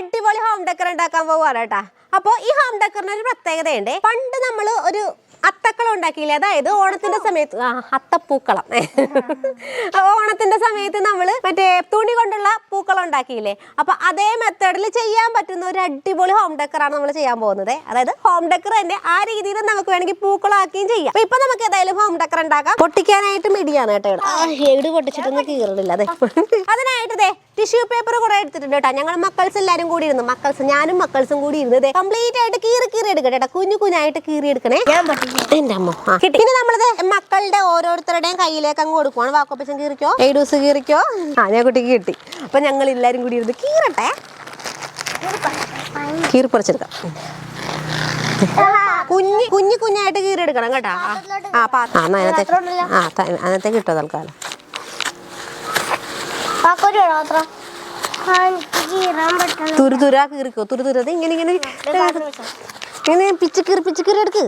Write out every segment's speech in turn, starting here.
അടിപൊളി home decker ഉണ്ടാക്കാൻ പോവാണ് കേട്ടാ. അപ്പൊ ഈ ഹോം ഡെക്കറിന് ഒരു പ്രത്യേകതയുണ്ട്. പണ്ട് നമ്മൾ ഒരു അത്തക്കളം ഉണ്ടാക്കിയില്ലേ, അതായത് ഓണത്തിന്റെ സമയത്ത് അത്തപ്പൂക്കളം ഓണത്തിന്റെ സമയത്ത് നമ്മള് മറ്റേ തുണി കൊണ്ടുള്ള പൂക്കളം ഉണ്ടാക്കിയില്ലേ, അപ്പൊ അതേ മെത്തേഡിൽ ചെയ്യാൻ പറ്റുന്ന ഒരു അടിപൊളി ഹോം ഡെക്കറാണ് നമ്മൾ ചെയ്യാൻ പോകുന്നത്. അതായത് ഹോം ഡെക്കർ തന്നെ ആ രീതിയിൽ നമുക്ക് വേണമെങ്കിൽ പൂക്കളാക്കുകയും ചെയ്യാം. അപ്പൊ ഇപ്പൊ നമുക്ക് ഏതായാലും ഹോം ഡെക്കർ ഉണ്ടാക്കാം. പൊട്ടിക്കാനായിട്ട് മിടിയാണ് കേട്ടോ. ഏട് പൊട്ടിച്ചിട്ടൊന്നും കീറില്ല. അതെ, അതിനായിട്ട് ടിഷ്യൂ പേപ്പർ കുറെ എടുത്തിട്ടുണ്ട് കേട്ടോ. ഞങ്ങൾ മക്കൾസ് എല്ലാരും കൂടി ഇരുന്നു, ഞാനും മക്കൾസും കൂടി ഇരുന്നത് കംപ്ലീറ്റ് ആയിട്ട് കീറി എടുക്കട്ടെ കേട്ടോ. കുഞ്ഞു കുഞ്ഞായിട്ട് കീറി എടുക്കണേ. എന്റെ അമ്മ കിട്ടി. പിന്നെ നമ്മളത് മക്കളുടെ ഓരോരുത്തരുടെയും കയ്യിലേക്ക് അങ്ങ് കൊടുക്കുവാണ്. വാക്കോപ്പച്ചൻ കീറിക്കോ, എയ്ഡൂസ് കീറിക്കോ. ഞാൻ കുട്ടിക്ക് കിട്ടി. അപ്പൊ ഞങ്ങൾ എല്ലാരും കൂടി ഇരുന്ന് കീറട്ടെ. കീറി പറിച്ചെടുക്കാം. കുഞ്ഞായിട്ട് കീറി എടുക്കണം കേട്ടോ. അതിനകത്തേക്ക് ഇട്ടോ തൽക്കാലം. തുരുതുര കീറിക്കോ. തുരുതുരത് ഇങ്ങനെ പിച്ചിക്കീറി എടുക്ക്.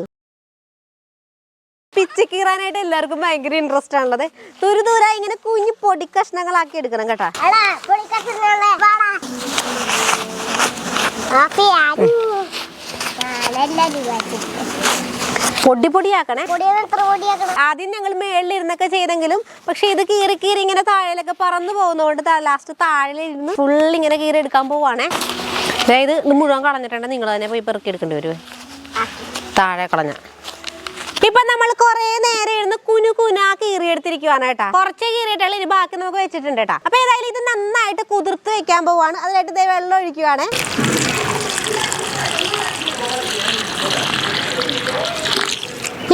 പിച്ചിക്കീറാനായിട്ട് എല്ലാവർക്കും ഭയങ്കര ഇൻട്രസ്റ്റ് ആണുള്ളത്. തുരുതുര ഇങ്ങനെ കുഞ്ഞു പൊടി കഷ്ണങ്ങളാക്കി എടുക്കണം കേട്ടോ. പൊടിയാക്കണേ. ആദ്യം ഞങ്ങൾ മേളിലിരുന്നൊക്കെ ചെയ്തെങ്കിലും പക്ഷെ ഇത് കീറി ഇങ്ങനെ താഴേലൊക്കെ പറന്നു പോകുന്നതുകൊണ്ട് ലാസ്റ്റ് താഴെയിരുന്ന് ഫുള്ള് ഇങ്ങനെ കീറി എടുക്കാൻ പോവാണേ. അതായത് ഇത് മുഴുവൻ കളഞ്ഞിട്ടുണ്ട്. നിങ്ങൾ തന്നെ പോയി പെറുക്കി എടുക്കേണ്ടി വരുവേ. താഴെ കളഞ്ഞ ഇപ്പൊ നമ്മൾ കുറെ നേരം ഇരുന്ന് കുനാ കീറി എടുത്തിരിക്കുവാണ് കേട്ടാ. കുറച്ച് കീറിയിട്ടുള്ള ഇനി ബാക്കി നമുക്ക് വെച്ചിട്ടുണ്ട് കേട്ടാ. അപ്പൊ ഏതായാലും ഇത് നന്നായിട്ട് കുതിർത്ത് വെക്കാൻ പോവാണ്. അതിനായിട്ട് വെള്ളം ഒഴിക്കുവാണ്.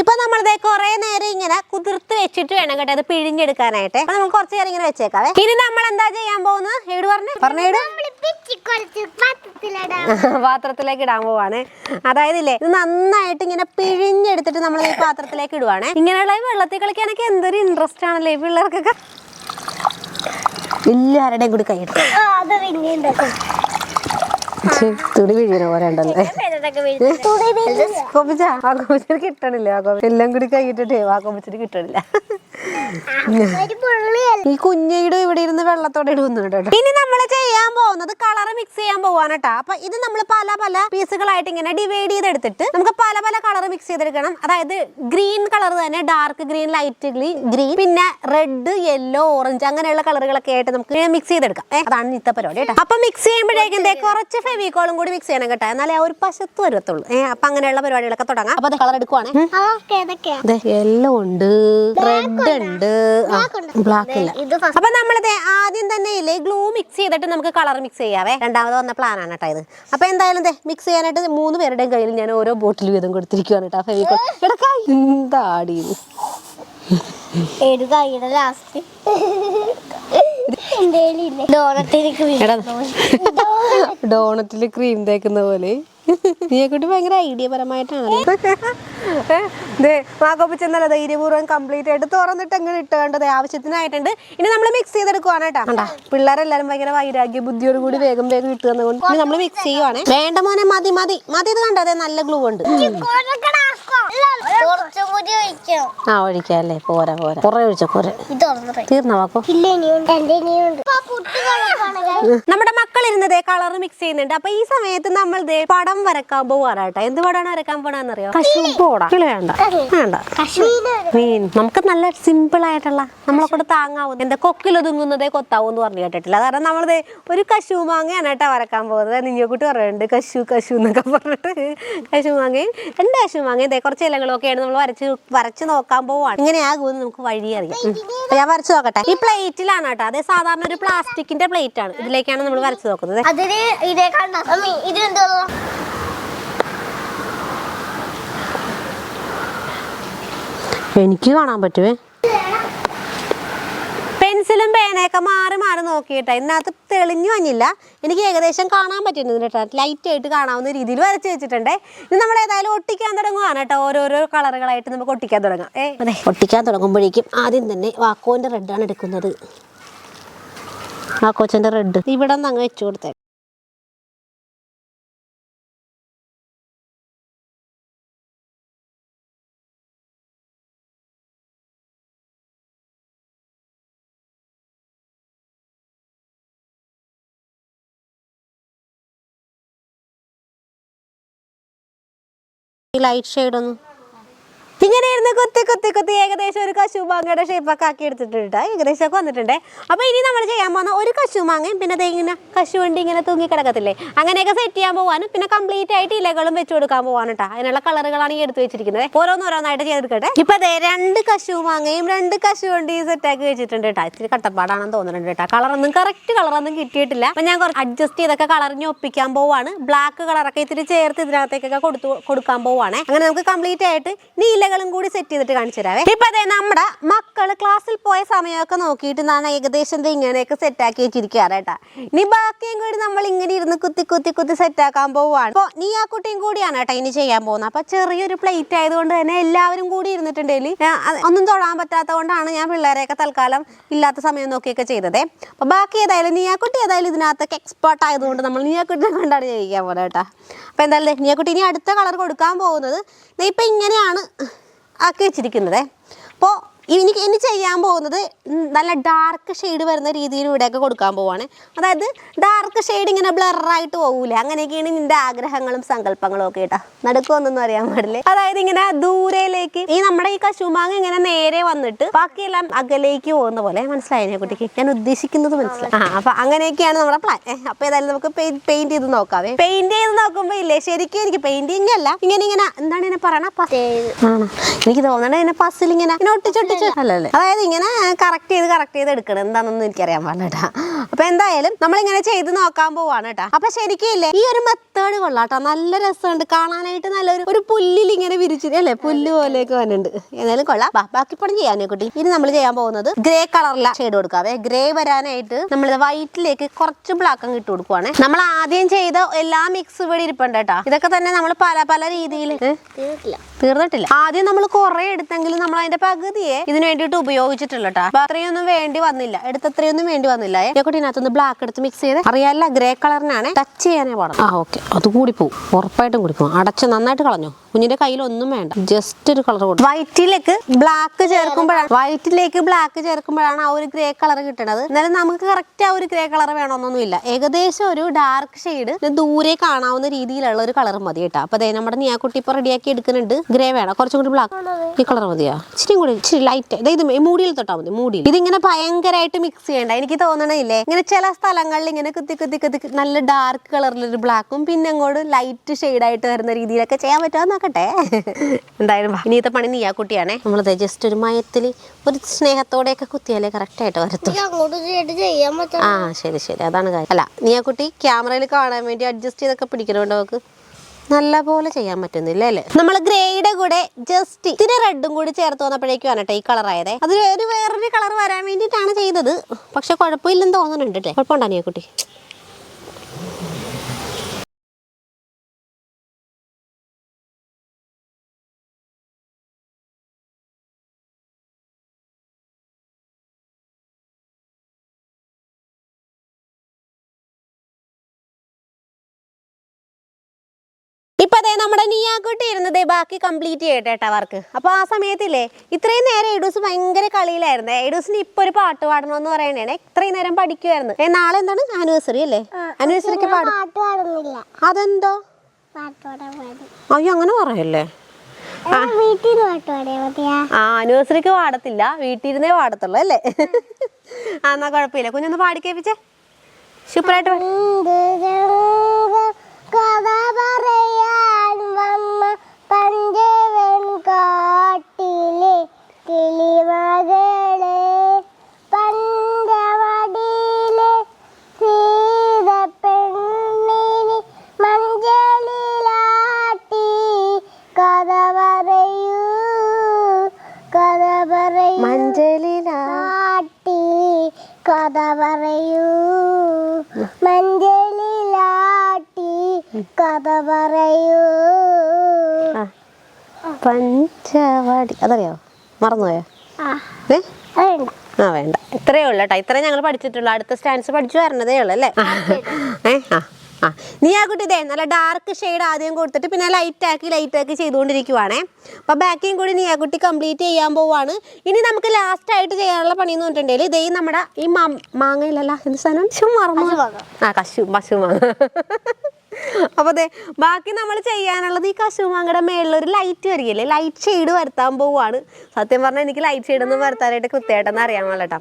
ഇപ്പൊ നമ്മളിതേ കുറെ നേരം ഇങ്ങനെ കുതിർത്ത് വെച്ചിട്ട് വേണം കേട്ടോ അത് പിഴിഞ്ഞെടുക്കാനായിട്ട്. അപ്പൊ നമുക്ക് കുറച്ച് നേരം ഇങ്ങനെ വെച്ചേക്കാവേ. ഇനി നമ്മൾ എന്താ ചെയ്യാൻ പോകുന്നത്? ഏട് പറഞ്ഞേട് പാത്രത്തിലേക്ക് ഇടാൻ പോവാണ്. അതായത് ഇല്ലേ, ഇത് നന്നായിട്ട് ഇങ്ങനെ പിഴിഞ്ഞെടുത്തിട്ട് നമ്മൾ ഈ പാത്രത്തിലേക്ക് ഇടുവാണ്. ഇങ്ങനെയുള്ള വെള്ളത്തിൽ കളിക്കാനൊക്കെ എന്തൊരു ഇൻട്രസ്റ്റ് ആണല്ലേ ഈ പിള്ളേർക്കൊക്കെ. എല്ലാവരുടെയും കൂടി കൈയെടുക്കും. തുണി പിഴിയുന്ന പോലെ ഉണ്ടല്ലേ. വാക്കോപ്പച്ചിന് കിട്ടണില്ല. എല്ലാം കൂടി കൈയിട്ടിട്ടേ വാക്കോപ്പച്ചിന് കിട്ടണില്ല. ഈ കുഞ്ഞയുടെ ഇവിടെ ഇരുന്ന് വെള്ളത്തോടെ ഇടുന്നുണ്ട് കേട്ടോ. ഇനി നമ്മൾ ചെയ്യാൻ പോകുന്നത് കളർ മിക്സ് ചെയ്യാൻ പോവാണ് കേട്ടോ. അപ്പൊ ഇത് നമ്മൾ പല പീസുകളായിട്ട് ഇങ്ങനെ ഡിവൈഡ് ചെയ്തെടുത്തിട്ട് നമുക്ക് പല കളർ മിക്സ് ചെയ്തെടുക്കണം. അതായത് ഗ്രീൻ കളർ തന്നെ, ഡാർക്ക് ഗ്രീൻ, ലൈറ്റ് ഗ്രീൻ, പിന്നെ റെഡ്, യെല്ലോ, ഓറഞ്ച് അങ്ങനെയുള്ള കളറുകളൊക്കെ ആയിട്ട് നമുക്ക് മിക്സ് ചെയ്തെടുക്കാം. അതാണ് ഇന്നത്തെ പരിപാടി കേട്ടോ. അപ്പൊ മിക്സ് ചെയ്യുമ്പോഴേക്കും കുറച്ച് ഫെവിക്കോളും കൂടി മിക്സ് ചെയ്യണം കേട്ടോ. എന്നാലേ ആ ഒരു പശത്ത് വരത്തുള്ളൂ. അപ്പൊ അങ്ങനെയുള്ള പരിപാടികളൊക്കെ തുടങ്ങാം. അപ്പൊ കളർ എടുക്കുവാണ്. യെല്ലോ ഉണ്ട്, റെഡ് ഉണ്ട്, ബ്ലാക്ക് ഇല്ല. അപ്പൊ നമ്മളിത് ആദ്യം തന്നെ ഇല്ലേ ഗ്ലൂ മിക്സ് ചെയ്തിട്ട് നമുക്ക് കളർ മിക്സ് ചെയ്യാവേ. രണ്ടാമത് വന്ന പ്ലാൻ ആണ് കേട്ടോ ഇത്. അപ്പൊ എന്തായാലും മിക്സ് ചെയ്യാനായിട്ട് 3 പേരുടെയും കയ്യിൽ ഞാൻ ഓരോ ബോട്ടിൽ വീതം കൊടുത്തിരിക്കുവാണ് കേട്ടോ. ഫെവിക്കോൾ എന്താടി ഡോണറ്റില് ക്രീം തേക്കുന്ന പോലെ. നീയെക്കൂട്ടി ഭയങ്കര ഐഡിയ പരമായിട്ടാണല്ലോ. മാക്കോപ്പച്ചെന്നല്ല ധൈര്യപൂർവ്വം കംപ്ലീറ്റ് ആയിട്ട് തുറന്നിട്ട് അങ്ങനെ ഇട്ട് കണ്ടത് ആവശ്യത്തിനായിട്ടുണ്ട്. ഇനി നമ്മൾ മിക്സ് ചെയ്തെടുക്കുവാണ് കേട്ടോ. കണ്ടാ പിള്ളേരെല്ലാരും ഭയങ്കര വൈരാഗ്യ ബുദ്ധിയോട് കൂടി വേഗം ഇട്ട് തന്നുകൊണ്ട് ഇനി നമ്മൾ മിക്സ് ചെയ്യുവാണ്. വേണ്ട മോനെ, മതി ഇത് കണ്ടോ, അതെ നല്ല ഗ്ലൂ ഉണ്ട്. ഒഴിക്കല്ലേ. പോരാ കുറെ ഒഴിച്ചോ. തീർന്ന വാക്കോ? നമ്മുടെ മക്കൾ ഇരുന്നതേ കളർ മിക്സ് ചെയ്യുന്നുണ്ട്. അപ്പൊ ഈ സമയത്ത് നമ്മൾ പടം വരക്കാൻ പോവാറാ കേട്ടോ. എന്ത് പടമാണ് വരക്കാൻ പോണെന്നറിയോ? കശുപോടാ. വേണ്ട മീൻ. നമുക്ക് നല്ല സിമ്പിൾ ആയിട്ടുള്ള നമ്മളെ കൊണ്ട് താങ്ങാവുന്ന എന്താ കൊക്കിലൊതുങ്ങുന്നതേ കൊത്താവൂ എന്ന് പറഞ്ഞു കേട്ടിട്ടില്ല. കാരണം നമ്മളിത് ഒരു കശു മാങ്ങയാണ് കേട്ടോ വരക്കാൻ പോകുന്നത്. നിങ്ങൾക്കൂട്ടി പറയുന്നുണ്ട് കശു എന്നൊക്കെ പറഞ്ഞിട്ട്. കശുമാങ്ങയും 2 കശുമാങ്ങയും കുറച്ച് ഇലകളൊക്കെയാണ് നമ്മൾ വരച്ച് നോക്കാൻ പോവാണ്. ഇങ്ങനെയാകുമെന്ന് നമുക്ക് വഴി അറിയാം. അപ്പൊ ഞാൻ വരച്ചു നോക്കട്ടെ. ഈ പ്ലേറ്റിലാണ് കേട്ടോ. അതേ സാധാരണ ഒരു പ്ലാസ്റ്റിക്കിന്റെ പ്ലേറ്റ് ആണ്. ഇതിലേക്കാണ് നമ്മൾ വരച്ചു നോക്കുന്നത്. എനിക്ക് കാണാൻ പറ്റുവേ. പെൻസിലും പേനയൊക്കെ മാറി നോക്കിയിട്ടാ. ഇതിനകത്ത് തെളിഞ്ഞു വന്നില്ല. എനിക്ക് ഏകദേശം കാണാൻ പറ്റുന്നുണ്ട് കേട്ടോ. ലൈറ്റ് ആയിട്ട് കാണാവുന്ന രീതിയിൽ വരച്ച് വെച്ചിട്ടുണ്ട്. ഇത് നമ്മൾ ഏതായാലും ഒട്ടിക്കാൻ തുടങ്ങുവാണ് കേട്ടോ. ഓരോരോ കളറുകളായിട്ട് നമുക്ക് ഒട്ടിക്കാൻ തുടങ്ങാം. അതെ, ഒട്ടിക്കാൻ തുടങ്ങുമ്പോഴേക്കും ആദ്യം തന്നെ വാക്കോന്റെ റെഡാണ് എടുക്കുന്നത്. വാക്കോച്ചന്റെ റെഡ് ഇവിടെ നിന്ന് അങ്ങ് വെച്ചു കൊടുത്തേ. ഈ ലൈറ്റ് ഷെയ്ഡ് ഒന്നും ഇങ്ങനെ ഇരുന്ന് കുത്തി ഏകദേശം ഒരു കശുമാങ്ങയുടെ ഷേപ്പൊക്കെ ആക്കി എടുത്തിട്ടുണ്ട്. ഏകദേശം ഒക്കെ വന്നിട്ടുണ്ട്. അപ്പോൾ ഇനി നമ്മൾ ചെയ്യാൻ പോകുന്ന ഒരു കശുമാങ്ങയും പിന്നെ അത് ഇങ്ങനെ കശുവണ്ടി ഇങ്ങനെ തൂങ്ങി കിടക്കത്തില്ലേ, അങ്ങനെയൊക്കെ സെറ്റ് ചെയ്യാൻ പോകാനും പിന്നെ കംപ്ലീറ്റ് ആയിട്ട് ഇലകളും വെച്ച് കൊടുക്കാൻ പോകാനും കേട്ടോ. അതിനുള്ള കളറുകളാണ് ഈ എടുത്ത് വെച്ചിരിക്കുന്നത്. ഓരോന്നോരോന്നായിട്ട് ചെയ്തെടുക്കട്ടെ. ഇപ്പം അതെ 2 കശുമാങ്ങയും 2 കശുവണ്ടിയും സെറ്റാക്കി വെച്ചിട്ടുണ്ട് കേട്ടോ. ഇത്തിരി കട്ടപ്പാടാണെന്ന് തോന്നുന്നുണ്ട് കേട്ടോ. കളറൊന്നും കറക്റ്റ് കളറൊന്നും കിട്ടിയിട്ടില്ല. അപ്പം ഞാൻ കുറച്ച് അഡ്ജസ്റ്റ് ചെയ്തൊക്കെ കളറിഞ്ഞ് ഒപ്പിക്കാൻ പോവാണ്. ബ്ലാക്ക് കളറൊക്കെ ഇത്തിരി ചേർത്ത് ഇതിനകത്തേക്കൊക്കെ കൊടുക്കാൻ പോവാണ്. അങ്ങനെ നമുക്ക് കംപ്ലീറ്റ് ആയിട്ട് ഇനി ഇലകളും കൂടി സെറ്റ് ചെയ്തിട്ട് കാണിച്ചു തരാവേ. ഇപ്പൊ അതെ നമ്മുടെ മക്കള് ക്ലാസ്സിൽ പോയ സമയമൊക്കെ നോക്കിയിട്ട് ഞാൻ ഏകദേശം ഇങ്ങനെയൊക്കെ സെറ്റാക്കി വെച്ചിരിക്കാറ് കേട്ടാ. ഇനി ബാക്കിയും കൂടി നമ്മൾ ഇങ്ങനെ ഇരുന്ന് കുത്തി സെറ്റാക്കാൻ പോവാണ്. അപ്പൊ നീ ആ കുട്ടിയും കൂടിയാണ് കേട്ടോ ഇനി ചെയ്യാൻ പോകുന്നത്. അപ്പൊ ചെറിയൊരു പ്ലേറ്റ് ആയതുകൊണ്ട് തന്നെ എല്ലാവരും കൂടി ഇരുന്നിട്ടുണ്ടെങ്കിൽ ഒന്നും തൊടാൻ പറ്റാത്തത് കൊണ്ടാണ് ഞാൻ പിള്ളേരെയൊക്കെ തൽക്കാലം ഇല്ലാത്ത സമയം നോക്കിയൊക്കെ ചെയ്തതേ. അപ്പൊ ബാക്കി ഏതായാലും നീ ആ കുട്ടി ഏതായാലും ഇതിനകത്തൊക്കെ എക്സ്പേർട്ട് ആയതുകൊണ്ട് നമ്മൾ നീ ആ കുട്ടിയെ കൊണ്ടാണ് ചെയ്യിക്കാൻ പോകുന്നത് കേട്ടോ. അപ്പൊ എന്തായാലും നീ ആ കുട്ടി ഇനി അടുത്ത കളർ കൊടുക്കാൻ പോകുന്നത് ഇപ്പൊ ഇങ്ങനെയാണ് ആക്കി വെച്ചിരിക്കുന്നത്. അപ്പോൾ ഇനി ചെയ്യാൻ പോകുന്നത് നല്ല ഡാർക്ക് ഷെയ്ഡ് വരുന്ന രീതിയിൽ ഇവിടെയൊക്കെ കൊടുക്കാൻ പോവാണ്. അതായത് ഡാർക്ക് ഷെയ്ഡ് ഇങ്ങനെ ബ്ലറായിട്ട് പോകൂലേ, അങ്ങനെയൊക്കെയാണ് നിന്റെ ആഗ്രഹങ്ങളും സങ്കല്പങ്ങളും ഒക്കെ കേട്ടോ. നടുക്കൊന്നും അറിയാൻ പാടില്ലേ. അതായത് ഇങ്ങനെ ദൂരയിലേക്ക് ഈ നമ്മുടെ ഈ കശുമാങ്ങ ഇങ്ങനെ നേരെ വന്നിട്ട് ബാക്കിയെല്ലാം അകലേക്ക് പോകുന്ന പോലെ. മനസ്സിലായതിനെ കുട്ടിക്ക് ഞാൻ ഉദ്ദേശിക്കുന്നത് മനസ്സിലായി. അപ്പൊ അങ്ങനെയൊക്കെയാണ് നമ്മുടെ പ്ലാൻ. അപ്പൊ ഏതായാലും നമുക്ക് പെയിന്റ് ചെയ്ത് നോക്കാവേ. പെയിന്റ് ചെയ്ത് നോക്കുമ്പോ ഇല്ലേ ശരിക്കും എനിക്ക് പെയിന്റിങ് അല്ല ഇങ്ങനെ എന്താണ് ഇതിനെ പറയണ, എനിക്ക് തോന്നണ ഇതിനെ പസിൽ ഇങ്ങനെ ഒട്ടിച്ചൊട്ടിച്ച് അല്ലല്ലേ, അതായത് ഇങ്ങനെ കറക്റ്റ് ചെയ്ത് എടുക്കണം. എന്താണെന്നൊന്നും എനിക്കറിയാൻ പാടില്ല. അപ്പൊ എന്തായാലും നമ്മളിങ്ങനെ ചെയ്ത് നോക്കാൻ പോവാണ് കേട്ടോ. അപ്പൊ ശരിക്കും ഇല്ലേ ഈ ഒരു മെത്തേഡ് കൊള്ളാട്ടോ, നല്ല രസമുണ്ട് കാണാനായിട്ട്. നല്ലൊരു ഒരു പുല്ലിൽ ഇങ്ങനെ വിരിച്ചിട്ട് അല്ലേ, പുല്ല് പോലെയൊക്കെ വന്നിട്ടുണ്ട്. ഏതായാലും കൊള്ളാം. ബാക്കി പണി ചെയ്യാനേ കുട്ടി. ഇനി നമ്മൾ ചെയ്യാൻ പോകുന്നത് ഗ്രേ കളറിലെ ഷെയ്ഡ് കൊടുക്കാവേ. ഗ്രേ വരാനായിട്ട് നമ്മൾ വൈറ്റിലേക്ക് കുറച്ച് ബ്ലാക്ക് ഇട്ട് കൊടുക്കുവാണ്. നമ്മൾ ആദ്യം ചെയ്ത എല്ലാ മിക്സ് ഇവിടെ ഇരിപ്പുണ്ട് കേട്ടോ. ഇതൊക്കെ തന്നെ നമ്മൾ പല രീതിയിൽ തീർന്നിട്ടില്ല. ആദ്യം നമ്മൾ കുറെ എടുത്തെങ്കിലും നമ്മൾ അതിന്റെ പകുതിയെ ഇതിന് വേണ്ടിയിട്ട് ഉപയോഗിച്ചിട്ടുള്ള കേട്ടോ. അപ്പൊ അത്രയൊന്നും വേണ്ടി വന്നില്ല, എടുത്തത്രയൊന്നും വേണ്ടി വന്നില്ല. ഇതിനകത്തൊന്ന് ബ്ലാക്ക് എടുത്ത് മിക്സ് ചെയ്ത് അറിയാല്ല ഗ്രേ കളറിനാണ് ടച്ച് ചെയ്യാനേ പാടും. ഓക്കെ, അത് കൂടി പോകും, ഉറപ്പായിട്ടും കൂടി പോകും. അടച്ച് നന്നായിട്ട് കളഞ്ഞു. കുഞ്ഞിന്റെ കയ്യിൽ ഒന്നും വേണ്ട, ജസ്റ്റ് ഒരു കളർ കൊടുക്കും. വൈറ്റിലേക്ക് ബ്ലാക്ക് ചേർക്കുമ്പോഴാണ് ആ ഒരു ഗ്രേ കളർ കിട്ടണത്. എന്നാലും നമുക്ക് കറക്റ്റ് ആ ഒരു ഗ്രേ കളർ വേണമെന്നൊന്നുമില്ല. ഏകദേശം ഒരു ഡാർക്ക് ഷെയ്ഡ് ദൂരെ കാണാവുന്ന രീതിയിലുള്ള ഒരു കളർ മതി കേട്ടോ. അപ്പൊ നമ്മുടെ നീയാക്കുട്ടി ഇപ്പൊ റെഡിയാക്കി എടുക്കുന്നുണ്ട്. ഗ്രേ വേണം, കുറച്ചും കൂടി ബ്ലാക്ക്. ഈ കളർ മതിയാ, ഇച്ചിരി ലൈറ്റ്. ഇത് മൂടിയിൽ തൊട്ടാൽ മതി. മൂടിയിൽ ഇതിങ്ങനെ ഭയങ്കരമായിട്ട് മിക്സ് ചെയ്യണ്ട. എനിക്ക് തോന്നണില്ലേ ഇങ്ങനെ ചില സ്ഥലങ്ങളിൽ ഇങ്ങനെ കുത്തി നല്ല ഡാർക്ക് കളറിലൊരു ബ്ലാക്കും പിന്നെ അങ്ങോട്ട് ലൈറ്റ് ഷെയ്ഡായിട്ട് വരുന്ന രീതിയിലൊക്കെ ചെയ്യാൻ പറ്റുമോ നോക്കട്ടെ. എന്തായാലും ഇനിയത്തെ പണി നീയാ കുട്ടിയാണേ. നമ്മളത് ജസ്റ്റ് ഒരു മയത്തിൽ ഒരു സ്നേഹത്തോടെയൊക്കെ കുത്തിയാലേ കറക്റ്റ് ആയിട്ട് വരത്തും. ശരി അതാണ് കാര്യം. അല്ല നീയാ കുട്ടി ക്യാമറയിൽ കാണാൻ വേണ്ടി അഡ്ജസ്റ്റ് ചെയ്തൊക്കെ പിടിക്കണോണ്ട് നമുക്ക് നല്ല പോലെ ചെയ്യാൻ പറ്റുന്നില്ല അല്ലേ. നമ്മൾ ഗ്രേയുടെ കൂടെ ജസ്റ്റ് ഇത്തിരി റെഡും കൂടി ചേർത്ത് വന്നപ്പോഴേക്കും ആണ് ഈ കളർ ആയതേ. അത് വേറൊരു കളർ വരാൻ വേണ്ടിയിട്ടാണ് ചെയ്തത്. പക്ഷെ കുഴപ്പമില്ലെന്ന് തോന്നുന്നുണ്ട് കേട്ടോ. കുഴപ്പമുണ്ടോ നീ കുട്ടി? ഇപ്പൊ അതെ നമ്മുടെ നീയാക്കുട്ടി ഇരുന്നത് ബാക്കി കംപ്ലീറ്റ് ചെയ്യട്ടെ കേട്ടോ വർക്ക്. അപ്പൊ ആ സമയത്തില്ലേ ഇത്രയും നേരം എഡൂസ് ഭയങ്കര കളിയിലായിരുന്നേ. എഡൂസിന് ഇപ്പൊ ഒരു പാട്ട് പാടണമെന്ന് പറയണേ. ഇത്രയും നേരം പഠിക്കുമായിരുന്നു. നാളെ എന്താണ് ആനിവേഴ്സറി അല്ലേ? ആനിവേഴ്സറിക്ക് പാടും. അതെന്തോ അയ്യോ അങ്ങനെ പറയല്ലേ. ആനിവേഴ്സറിക്ക് പാടത്തില്ല, വീട്ടിലിരുന്നേ പാടത്തുള്ളൂ അല്ലേ. എന്നാ കുഴപ്പമില്ല. കുഞ്ഞൊന്ന് പാടിക്കേപ്പിച്ചേ. സൂപ്പറായിട്ട് കഥ പറയാൻ വന്ന പഞ്ചവൻ കാട്ടിലെ കിളിമകളെ പഞ്ചവടിയിലെ സീത പെണ്ണിനി മഞ്ചലിലാട്ടി കഥ പറയൂ മഞ്ചലിലാട്ടി കഥ പറയൂ മഞ്ചലിലാട്ടി കഥ പറയൂ പഞ്ചവടി. അതറിയോ? മറന്നുപോയോ? വേണ്ട. ഇത്രയേ ഉള്ളൂ കേട്ടോ. ഇത്രയും ഞങ്ങൾ പഠിച്ചിട്ടുള്ളൂ. അടുത്ത സ്റ്റാൻസ് പഠിച്ചു വരണതേ ഉള്ളൂ അല്ലേ. നീ ആ കുട്ടി ഇതേ നല്ല ഡാർക്ക് ഷെയ്ഡ് ആദ്യം കൊടുത്തിട്ട് പിന്നെ ലൈറ്റ് ആക്കി ചെയ്തുകൊണ്ടിരിക്കുവാണേ. അപ്പൊ ബാക്കിയും കൂടി നീ ആ കുട്ടി കംപ്ലീറ്റ് ചെയ്യാൻ പോവാണ്. ഇനി നമുക്ക് ലാസ്റ്റ് ആയിട്ട് ചെയ്യാനുള്ള പണി എന്ന് പറഞ്ഞിട്ടുണ്ടെങ്കിൽ ഇതേ നമ്മുടെ ഈ മാങ്ങയിലല്ല എന്ത് സാധനം മറന്നു. കശുമാങ്ങ. അപ്പോൾ അതെ ബാക്കി നമ്മൾ ചെയ്യാനുള്ളത് ഈ കശുമാങ്ങയുടെ മേളിലൊരു ലൈറ്റ് വരികയില്ലേ, ലൈറ്റ് ഷെയ്ഡ് വരുത്താൻ പോവുകയാണ്. സത്യം പറഞ്ഞാൽ എനിക്ക് ലൈറ്റ് ഷെയ്ഡൊന്നും വരുത്താനായിട്ട് കൃത്യമായിട്ടൊന്നും അറിയാൻ പാടില്ല.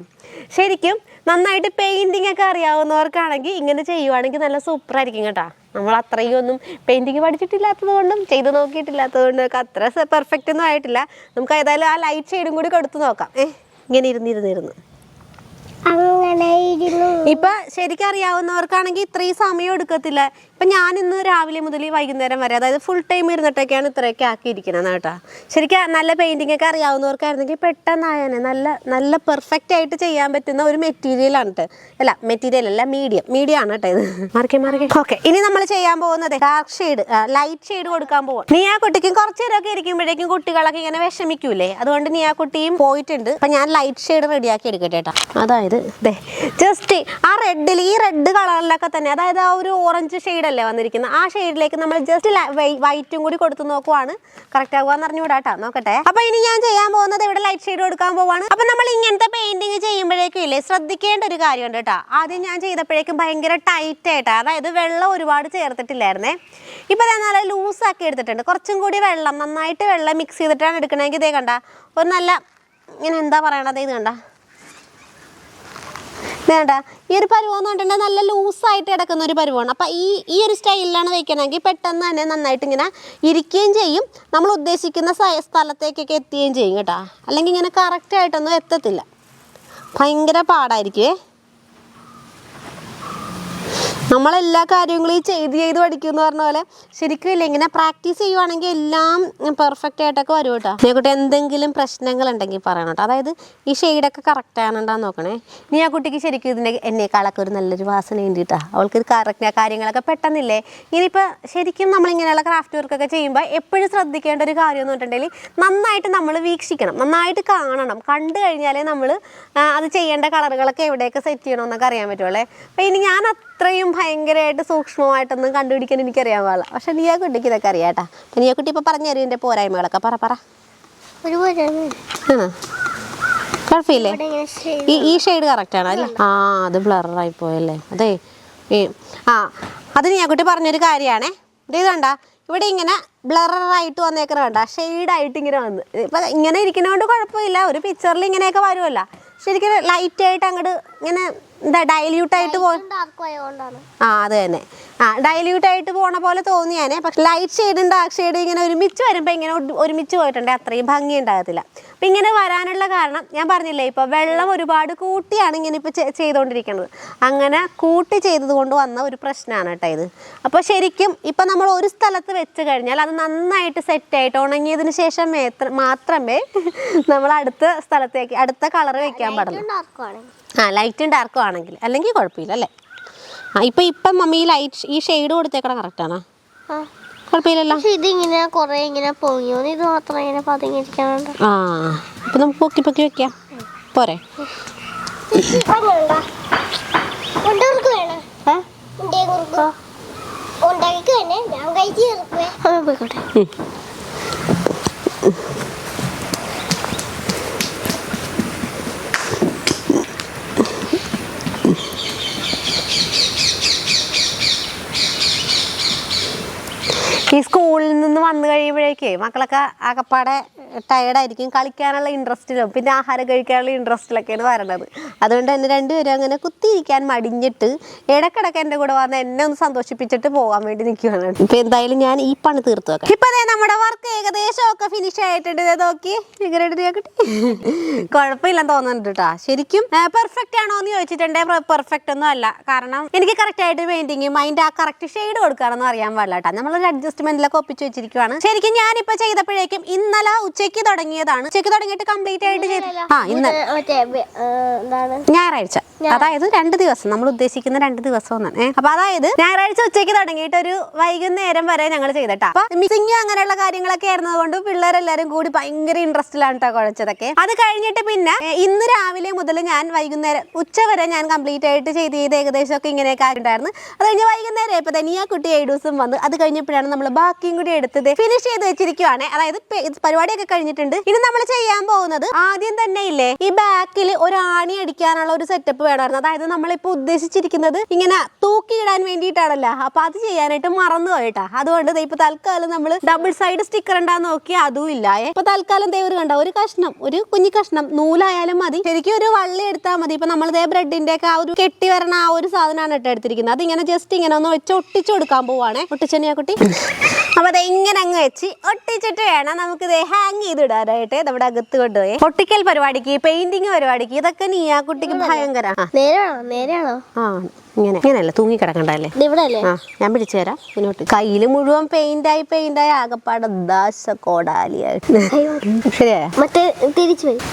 ശരിക്കും നന്നായിട്ട് പെയിൻറ്റിങ് ഒക്കെ അറിയാവുന്നവർക്കാണെങ്കിൽ ഇങ്ങനെ ചെയ്യുവാണെങ്കിൽ നല്ല സൂപ്പറായിരിക്കും കേട്ടോ. നമ്മൾ അത്രയും ഒന്നും പെയിൻറ്റിങ് പഠിച്ചിട്ടില്ലാത്തത് കൊണ്ടും ചെയ്ത് നോക്കിയിട്ടില്ലാത്തത് കൊണ്ടും ഒക്കെ അത്ര പെർഫെക്റ്റ് ഒന്നും ആയിട്ടില്ല. നമുക്ക് ഏതായാലും ആ ലൈറ്റ് ഷെയ്ഡും കൂടി കൊടുത്ത് നോക്കാം. ഇങ്ങനെ ഇരുന്നിരുന്നിരുന്ന് ഇപ്പൊ ശരിക്കും അറിയാവുന്നവർക്കാണെങ്കിൽ ഇത്രയും സമയം എടുക്കത്തില്ല. ഇപ്പൊ ഞാൻ ഇന്ന് രാവിലെ മുതൽ വൈകുന്നേരം വരെ, അതായത് ഫുൾ ടൈം ഇരുന്നിട്ടൊക്കെയാണ് ഇത്രയൊക്കെ ആക്കിയിരിക്കുന്നത് കേട്ടോ. ശരിക്കും നല്ല പെയിന്റിംഗ് ഒക്കെ അറിയാവുന്നവർക്കായിരുന്നെങ്കിൽ പെട്ടെന്നായനെ നല്ല പെർഫെക്റ്റ് ആയിട്ട് ചെയ്യാൻ പറ്റുന്ന ഒരു മെറ്റീരിയലാണ് കേട്ടോ. അല്ല മെറ്റീരിയൽ അല്ല, മീഡിയം ആണ് കേട്ടോ ഇത്. മറിക്കെ ഓക്കെ. ഇനി നമ്മൾ ചെയ്യാൻ പോകുന്നത് ഡാർക്ക് ഷെയ്ഡ്, ലൈറ്റ് ഷെയ്ഡ് കൊടുക്കാൻ പോകും. നീ ആ കുട്ടിക്കും കുറച്ചു നേരമൊക്കെ ഇരിക്കുമ്പോഴേക്കും കുട്ടികളൊക്കെ ഇങ്ങനെ വിഷമിക്കൂലേ, അതുകൊണ്ട് നീ ആ കുട്ടിയും പോയിട്ടുണ്ട്. അപ്പൊ ഞാൻ ലൈറ്റ് ഷെയ്ഡ് റെഡിയാക്കി എടുക്കട്ടെ കേട്ടോ. അതായത് ജസ്റ്റ് ആ റെഡിൽ, ഈ റെഡ് കളറിലൊക്കെ തന്നെ, അതായത് ആ ഒരു ഓറഞ്ച് ഷെയ്ഡല്ലേ വന്നിരിക്കുന്നത്, ആ ഷെയ്ഡിലേക്ക് നമ്മൾ ജസ്റ്റ് വൈറ്റും കൂടി കൊടുത്ത് നോക്കുവാണ്. കറക്റ്റ് ആകുവാന്ന് അറിഞ്ഞുകൂടാട്ടോ, നോക്കട്ടെ. അപ്പൊ ഇനി ഞാൻ ചെയ്യാൻ പോകുന്നത് ഇവിടെ ലൈറ്റ് ഷെയ്ഡ് കൊടുക്കാൻ പോവാണ്. അപ്പൊ നമ്മൾ ഇങ്ങനത്തെ പെയിന്റിങ് ചെയ്യുമ്പോഴേക്കും ഇല്ലേ ശ്രദ്ധിക്കേണ്ട ഒരു കാര്യമുണ്ട് കേട്ടോ. ആദ്യം ഞാൻ ചെയ്തപ്പോഴേക്കും ഭയങ്കര ടൈറ്റ് ആയിട്ടാ, അതായത് വെള്ളം ഒരുപാട് ചേർത്തിട്ടില്ലായിരുന്നേ. ഇപ്പൊ നല്ല ലൂസാക്കി എടുത്തിട്ടുണ്ട്. കുറച്ചും കൂടി വെള്ളം, നന്നായിട്ട് വെള്ളം മിക്സ് ചെയ്തിട്ടാണ് എടുക്കണമെങ്കിൽ ഇതേ കണ്ട ഒരു നല്ല ഇങ്ങനെ എന്താ പറയണത്, ഇത് കണ്ട വേണ്ട. ഈ ഒരു പരുവെന്ന് പറഞ്ഞിട്ടുണ്ടെങ്കിൽ നല്ല ലൂസായിട്ട് കിടക്കുന്ന ഒരു പരുവാണ്. അപ്പം ഈ ഒരു സ്റ്റൈലിലാണ് വയ്ക്കണമെങ്കിൽ പെട്ടെന്ന് തന്നെ നന്നായിട്ട് ഇങ്ങനെ ഇരിക്കുകയും ചെയ്യും, നമ്മൾ ഉദ്ദേശിക്കുന്ന സ്ഥലത്തേക്കൊക്കെ എത്തുകയും ചെയ്യും കേട്ടോ. അല്ലെങ്കിൽ ഇങ്ങനെ കറക്റ്റായിട്ടൊന്നും എത്തത്തില്ല, ഭയങ്കര പാടായിരിക്കുമേ. നമ്മളെല്ലാ കാര്യങ്ങളും ഈ ചെയ്ത് പഠിക്കും എന്ന് പറഞ്ഞ പോലെ ശരിക്കും ഇല്ല, ഇങ്ങനെ പ്രാക്ടീസ് ചെയ്യുവാണെങ്കിൽ എല്ലാം പെർഫെക്റ്റ് ആയിട്ടൊക്കെ വരും കേട്ടോ. ഇതിനെക്കുട്ടി എന്തെങ്കിലും പ്രശ്നങ്ങളുണ്ടെങ്കിൽ പറയണം കേട്ടോ. അതായത് ഈ ഷെയ്ഡൊക്കെ കറക്റ്റ് ആണെണ്ടാന്ന് നോക്കണേ. നീ ആ കുട്ടിക്ക് ശരിക്കും ഇതിൻ്റെ എന്നേക്കാളൊക്കെ ഒരു നല്ലൊരു വാസന വേണ്ടിയിട്ടാ, അവൾക്ക് ഇത് കറക്റ്റ് കാര്യങ്ങളൊക്കെ പെട്ടെന്നില്ലേ. ഇനിയിപ്പോൾ ശരിക്കും നമ്മളിങ്ങനെയുള്ള ക്രാഫ്റ്റ് വർക്കൊക്കെ ചെയ്യുമ്പോൾ എപ്പോഴും ശ്രദ്ധിക്കേണ്ട ഒരു കാര്യം എന്ന് പറഞ്ഞിട്ടുണ്ടെങ്കിൽ നന്നായിട്ട് നമ്മൾ വീക്ഷിക്കണം, നന്നായിട്ട് കാണണം. കണ്ടു കഴിഞ്ഞാലേ നമ്മൾ അത് ചെയ്യേണ്ട കളറുകളൊക്കെ എവിടെയൊക്കെ സെറ്റ് ചെയ്യണമെന്നൊക്കെ അറിയാൻ പറ്റുള്ളേ. അപ്പോൾ ഇനി ഞാൻ അത്രയും ഭയങ്കരമായിട്ട് സൂക്ഷ്മമായിട്ടൊന്നും കണ്ടുപിടിക്കാൻ എനിക്കറിയാൻ പാടില്ല. പക്ഷെ നീ ആ കുട്ടിക്ക് ഇതൊക്കെ അറിയാട്ടാ. നീ ആ കുട്ടി ഇപ്പൊ പറഞ്ഞു തരും എൻ്റെ പോരായ്മകളൊക്കെ. പറ കുഴപ്പമില്ലേ? ഈ ഷെയ്ഡ് കറക്റ്റ് ആണോ അല്ലേ? ആ അത് ബ്ലറായി പോയല്ലേ. അതെ അത് നീ ആ കുട്ടി പറഞ്ഞൊരു കാര്യമാണേ. ഇത് കണ്ട ഇവിടെ ഇങ്ങനെ ബ്ലറായിട്ട് വന്നേക്കണ വേണ്ട, ഷെയ്ഡായിട്ട് ഇങ്ങനെ വന്ന്. ഇപ്പം ഇങ്ങനെ ഇരിക്കുന്നതുകൊണ്ട് കുഴപ്പമില്ല, ഒരു പിക്ചറിൽ ഇങ്ങനെയൊക്കെ വരുമല്ലോ. ശരിക്കും ലൈറ്റായിട്ട് അങ്ങോട്ട് ഇങ്ങനെ എന്താ ഡൈല്യൂട്ടായിട്ട് അത് തന്നെ ഡൈല്യൂട്ടായിട്ട് പോണ പോലെ തോന്നിയാനേ. പക്ഷെ ലൈറ്റ് ഷെയ്ഡും ഡാർക്ക് ഷെയ്ഡും ഇങ്ങനെ ഒരുമിച്ച് വരുമ്പോൾ ഇങ്ങനെ ഒരുമിച്ച് പോയിട്ടുണ്ടെങ്കിൽ അത്രയും ഭംഗി ഉണ്ടാകത്തില്ല. അപ്പം ഇങ്ങനെ വരാനുള്ള കാരണം ഞാൻ പറഞ്ഞില്ലേ, ഇപ്പോൾ വെള്ളം ഒരുപാട് കൂട്ടിയാണ് ഇങ്ങനെ ഇപ്പോൾ ചെയ്തുകൊണ്ടിരിക്കുന്നത്. അങ്ങനെ കൂട്ടി ചെയ്തത് കൊണ്ട് വന്ന ഒരു പ്രശ്നമാണ് കേട്ടോ ഇത്. അപ്പോൾ ശരിക്കും ഇപ്പം നമ്മൾ ഒരു സ്ഥലത്ത് വെച്ച് കഴിഞ്ഞാൽ അത് നന്നായിട്ട് സെറ്റായിട്ട് ഉണങ്ങിയതിന് ശേഷം മാത്രമേ നമ്മൾ അടുത്ത സ്ഥലത്തേക്ക് അടുത്ത കളർ വെക്കാൻ പാടുള്ളൂ. ലൈറ്റും ഡാർക്കും ആണെങ്കിൽ, അല്ലെങ്കിൽ കുഴപ്പമില്ല അല്ലേ. ഇപ്പം മമ്മി ഈ ഷെയ്ഡ് കൊടുത്തേക്കണം കറക്റ്റാണോ? കുഴപ്പമില്ലല്ലോ. ഇതിങ്ങനെ കുറെ ഇങ്ങനെ പൊങ്ങിയോ, ഇത് മാത്രം ഇങ്ങനെ പതുങ്ങിയിരിക്കാനുണ്ട്. അപ്പൊ നമുക്ക് പൊക്കി വെക്കാം പോരെ? ഈ സ്കൂളിൽ നിന്ന് വന്നു കഴിയുമ്പോഴേക്കേ മക്കളൊക്കെ ആകപ്പാടെ ടയർഡായിരിക്കും, കളിക്കാനുള്ള ഇൻട്രസ്റ്റിലും പിന്നെ ആഹാരം കഴിക്കാനുള്ള ഇൻട്രസ്റ്റിലൊക്കെയാണ് വരണത്. അതുകൊണ്ട് തന്നെ രണ്ടുപേരും അങ്ങനെ കുത്തിയിരിക്കാൻ മടിഞ്ഞിട്ട് ഇടക്കിടക്ക് എൻ്റെ കൂടെ വന്ന് എന്നെ ഒന്ന് സന്തോഷിപ്പിച്ചിട്ട് പോകാൻ വേണ്ടി നിൽക്കുകയാണ്. ഇപ്പം എന്തായാലും ഞാൻ ഈ പണി തീർത്തു വെക്കാം. ഇപ്പം നമ്മുടെ വർക്ക് ഏകദേശം ഒക്കെ ഫിനിഷ് ആയിട്ടുണ്ട്. നോക്കി കുഴപ്പമില്ലെന്ന് തോന്നുന്നുണ്ട് കേട്ടോ. ശരിക്കും പെർഫെക്റ്റ് ആണോ എന്ന് ചോദിച്ചിട്ടുണ്ടെങ്കിൽ പെർഫെക്റ്റ് ഒന്നും അല്ല. കാരണം എനിക്ക് കറക്റ്റായിട്ട് പെയിന്റിങ്ങും അതിൻ്റെ ആ കറക്റ്റ് ഷെയ്ഡ് കൊടുക്കുകയാണെന്ന് അറിയാൻ പാടില്ല കേട്ടോ. നമ്മളൊരു അഡ്ജസ്റ്റ്മെന്റിലൊക്കെ ഒപ്പിച്ച് വെച്ചിരിക്കുകയാണ്. ശരിക്കും ഞാനിപ്പോൾ ചെയ്തപ്പോഴേക്കും ഇന്നലെ ഉച്ചയ്ക്ക് തുടങ്ങിയതാണ്. ഉച്ചയ്ക്ക് തുടങ്ങിയിട്ട് കംപ്ലീറ്റ് ആയിട്ട് ചെയ്തു. ഞായറാഴ്ച, അതായത് 2 ദിവസം, നമ്മൾ ഉദ്ദേശിക്കുന്ന 2 ദിവസം ഒന്നാണ്. അപ്പൊ അതായത് ഞായറാഴ്ച ഉച്ചയ്ക്ക് തുടങ്ങിയിട്ട് ഒരു വൈകുന്നേരം വരെ ഞങ്ങൾ ചെയ്തിട്ടാ. അപ്പൊ മിക്സിങ് അങ്ങനെയുള്ള കാര്യങ്ങളൊക്കെ ആയിരുന്നത് കൊണ്ട് പിള്ളേരെല്ലാരും കൂടി ഭയങ്കര ഇൻട്രസ്റ്റിലാണ് കേട്ടോ കുഴച്ചതൊക്കെ. അത് കഴിഞ്ഞിട്ട് പിന്നെ ഇന്ന് രാവിലെ മുതൽ ഞാൻ വൈകുന്നേരം ഉച്ച വരെ ഞാൻ കംപ്ലീറ്റ് ആയിട്ട് ചെയ്ത് ഏകദേശം ഒക്കെ ഇങ്ങനെയൊക്കെ ആയിട്ടുണ്ടായിരുന്നു. അത് കഴിഞ്ഞ് വൈകുന്നേരം ഇപ്പൊ തനിയാ കുട്ടി 7 ദിവസം വന്ന് അത് കഴിഞ്ഞപ്പോഴാണ് നമ്മൾ ബാക്കിയും കൂടി എടുത്തത് ഫിനിഷ് ചെയ്ത് വെച്ചിരിക്കുവാണ്. അതായത് പരിപാടിയൊക്കെ കഴിഞ്ഞിട്ടുണ്ട്. ഇനി നമ്മൾ ചെയ്യാൻ പോകുന്നത് ആദ്യം തന്നെ ഇല്ലേ ഈ ബാക്കിൽ ഒരു ആണി അടിക്കാനുള്ള ഒരു സെറ്റപ്പ് വേണമായിരുന്നു. അതായത് നമ്മളിപ്പോ ഉദ്ദേശിച്ചിരിക്കുന്നത് ഇങ്ങനെ തൂക്കിയിടാൻ വേണ്ടിയിട്ടാണല്ലോ. അപ്പൊ അത് ചെയ്യാനായിട്ട് മറന്നു പോയിട്ടാ. അതുകൊണ്ട് ഇപ്പൊ തൽക്കാലം നമ്മൾ ഡബിൾ സൈഡ് സ്റ്റിക്കർ ഉണ്ടാന്ന് നോക്കി അതും ഇല്ല. ഇപ്പൊ തൽക്കാലം ഒരു കണ്ട ഒരു കഷ്ണം, ഒരു കുഞ്ഞു കഷ്ണം നൂലായാലും മതി. ശരിക്കും ഒരു വള്ളി എടുത്താൽ മതി. ഇപ്പൊ നമ്മൾ ബ്രെഡിന്റെ ഒക്കെ ആ ഒരു കെട്ടി വരണ ആ ഒരു സാധനമാണ് ഇട്ട് എടുത്തിരിക്കുന്നത്. അതിങ്ങനെ ജസ്റ്റ് ഇങ്ങനെ ഒന്ന് വെച്ച് ഒട്ടിച്ചു കൊടുക്കാൻ പോവാണേ. ഒട്ടിച്ചെന്നെയാ കുട്ടി. അപ്പൊ അത് ഇങ്ങനെ അങ്ങ് വെച്ച് ഒട്ടിച്ചിട്ട് വേണം നമുക്ക് ഇത് ഹാങ് ചെയ്തിടാനായിട്ട്. നമ്മുടെ അകത്ത് കൊണ്ടുപോയി ഒട്ടിക്കൽ പരിപാടിക്ക്, പെയിന്റിങ് പരിപാടിക്ക് ഇതൊക്കെ നീ ആ കുട്ടിക്ക് ഭയങ്കര. നേരെയാണോ? ആ ഇങ്ങനെയല്ല, തൂങ്ങി കിടക്കണ്ടല്ലേ. ആ ഞാൻ പിടിച്ചു തരാം. ഇങ്ങോട്ട് കയ്യില് മുഴുവൻ പെയിന്റായി ആകപ്പാടെ ദാശക്കോടാലിയായിട്ട്. ശരിയാ? മറ്റേ തിരിച്ചു വരും.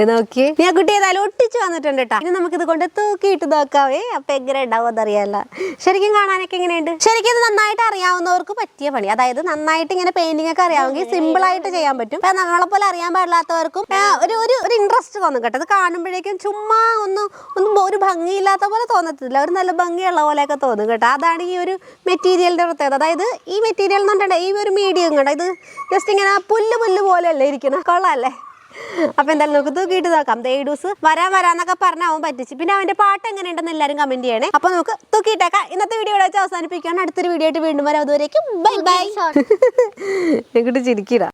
നോക്കി ഞാൻ കുട്ടി ഏതായാലും ഒട്ടിച്ചു വന്നിട്ടുണ്ട് കേട്ടോ. ഇനി നമുക്കിത് കൊണ്ട് തൂക്കിയിട്ട് നോക്കാവേ. അപ്പൊ എങ്ങനെ ഉണ്ടാവും അതറിയാല്ല. ശരിക്കും കാണാനൊക്കെ എങ്ങനെയുണ്ട്? ശരിക്കും ഇത് നന്നായിട്ട് അറിയാവുന്നവർക്ക് പറ്റിയ പണി. അതായത് നന്നായിട്ട് ഇങ്ങനെ പെയിന്റിംഗ് ഒക്കെ അറിയാമെങ്കിൽ സിമ്പിൾ ആയിട്ട് ചെയ്യാൻ പറ്റും. നമ്മളെ പോലെ അറിയാൻ പാടില്ലാത്തവർക്കും ഒരു ഇൻട്രസ്റ്റ് തോന്നും കേട്ടോ. ഇത് കാണുമ്പോഴേക്കും ചുമ്മാ ഒന്നും ഒരു ഭംഗിയില്ലാത്ത പോലെ തോന്നത്തില്ല, ഒരു നല്ല ഭംഗിയുള്ള പോലെയൊക്കെ തോന്നും കേട്ടോ. അതാണ് ഈ ഒരു മെറ്റീരിയലിന്റെ പ്രത്യേകത. അതായത് ഈ മെറ്റീരിയൽ എന്ന് പറഞ്ഞിട്ടുണ്ടെങ്കിൽ ഈ ഒരു മീഡിയം കേട്ടോ. ഇത് ജസ്റ്റ് ഇങ്ങനെ പുല്ല് പോലെയല്ലേ ഇരിക്കണം. കൊള്ളാല്ലേ? അപ്പൊ എന്തായാലും നമുക്ക് തൂക്കിയിട്ട് നോക്കാം. ദേഡൂസ് വരാന്നൊക്കെ പറഞ്ഞാൽ പറ്റിച്ച്. പിന്നെ അവന്റെ പാട്ട് എങ്ങനെയുണ്ടെന്ന് എല്ലാവരും കമന്റ് ചെയ്യണേ. അപ്പൊ നമുക്ക് തൂക്കിയിട്ടേക്കാം. ഇന്നത്തെ വീഡിയോ വെച്ച് അവസാനിപ്പിക്കുകയാണ്. അടുത്തൊരു വീഡിയോ ആയിട്ട് വീണ്ടും വരാം. അതുവരേക്കും ബൈ ബൈ. എങ്ങോട്ട് ചിരിക്കിടാ.